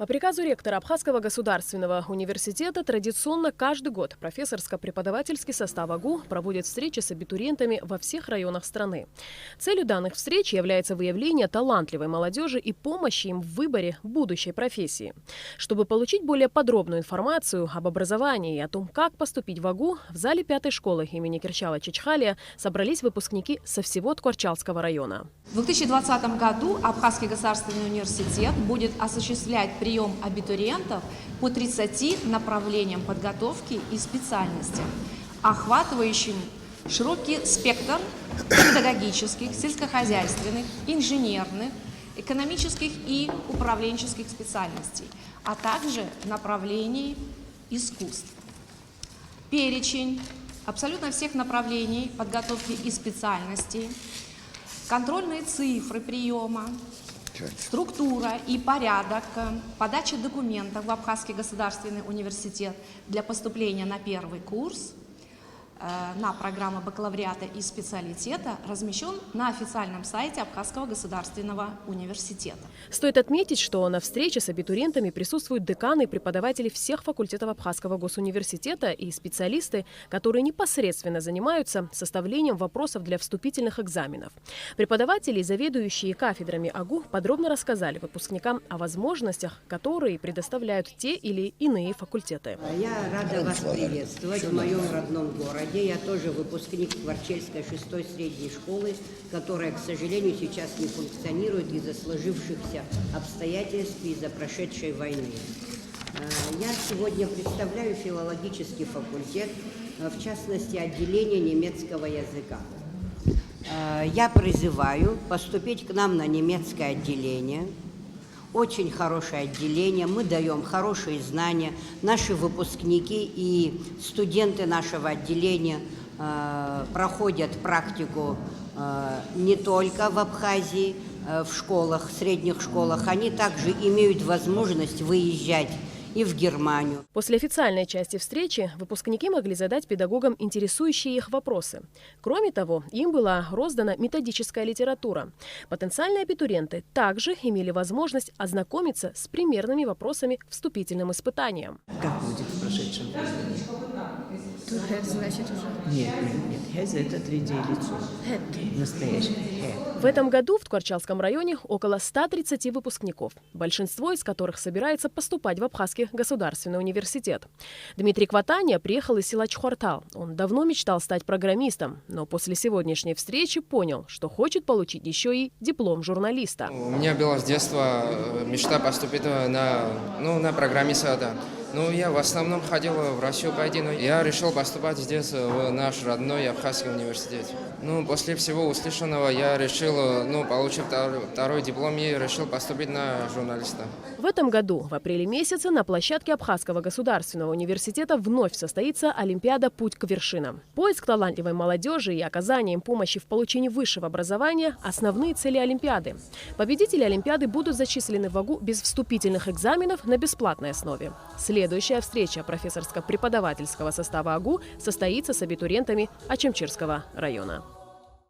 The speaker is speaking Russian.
По приказу ректора Абхазского государственного университета традиционно каждый год профессорско-преподавательский состав АГУ проводит встречи с абитуриентами во всех районах страны. Целью данных встреч является выявление талантливой молодежи и помощи им в выборе будущей профессии. Чтобы получить более подробную информацию об образовании и о том, как поступить в АГУ, в зале 5-й школы имени Кирчала Чичхалия собрались выпускники со всего Ткварчалского района. В 2020 году Абхазский государственный университет будет осуществлять прием абитуриентов по 30 направлениям подготовки и специальностям, охватывающим широкий спектр педагогических, сельскохозяйственных, инженерных, экономических и управленческих специальностей, а также направлений искусств. Перечень абсолютно всех направлений подготовки и специальностей, контрольные цифры приема, структура и порядок подачи документов в Абхазский государственный университет для поступления на первый курс на программу бакалавриата и специалитета размещен на официальном сайте Абхазского государственного университета. Стоит отметить, что на встрече с абитуриентами присутствуют деканы и преподаватели всех факультетов Абхазского госуниверситета и специалисты, которые непосредственно занимаются составлением вопросов для вступительных экзаменов. Преподаватели и заведующие кафедрами АГУ подробно рассказали выпускникам о возможностях, которые предоставляют те или иные факультеты. Я рада вас приветствовать в моем родном городе. Я тоже выпускник Ткварчельской 6-й средней школы, которая, к сожалению, сейчас не функционирует из-за сложившихся обстоятельств, из-за прошедшей войны. Я сегодня представляю филологический факультет, в частности, отделение немецкого языка. Я призываю поступить к нам на немецкое отделение. Очень хорошее отделение, мы даем хорошие знания. Наши выпускники и студенты нашего отделения проходят практику не только в Абхазии, в школах, средних школах. Они также имеют возможность выезжать и в Германию. После официальной части встречи выпускники могли задать педагогам интересующие их вопросы. Кроме того, им была роздана методическая литература. Потенциальные абитуриенты также имели возможность ознакомиться с примерными вопросами к вступительным испытаниям. Как будет в прошедшем времени? Значит, уже. Нет. Хезе – это третье лицо. Настоящее. В этом году в Ткварчалском районе около 130 выпускников, большинство из которых собирается поступать в Абхазский государственный университет. Дмитрий Кватания приехал из села Чхвартал. Он давно мечтал стать программистом, но после сегодняшней встречи понял, что хочет получить еще и диплом журналиста. У меня была с детства мечта поступить на программиста. Да. Я в основном ходил в Россию по ID, но я решил поступать здесь, в наш родной Абхазский университет. После всего услышанного я решил, получить второй диплом и решил поступить на журналиста. В этом году, в апреле месяце, на площадке Абхазского государственного университета вновь состоится Олимпиада «Путь к вершинам». Поиск талантливой молодежи и оказание им помощи в получении высшего образования – основные цели Олимпиады. Победители Олимпиады будут зачислены в АГУ без вступительных экзаменов на бесплатной основе. Следующая встреча профессорско-преподавательского состава АГУ состоится с абитуриентами Ачамчирского района.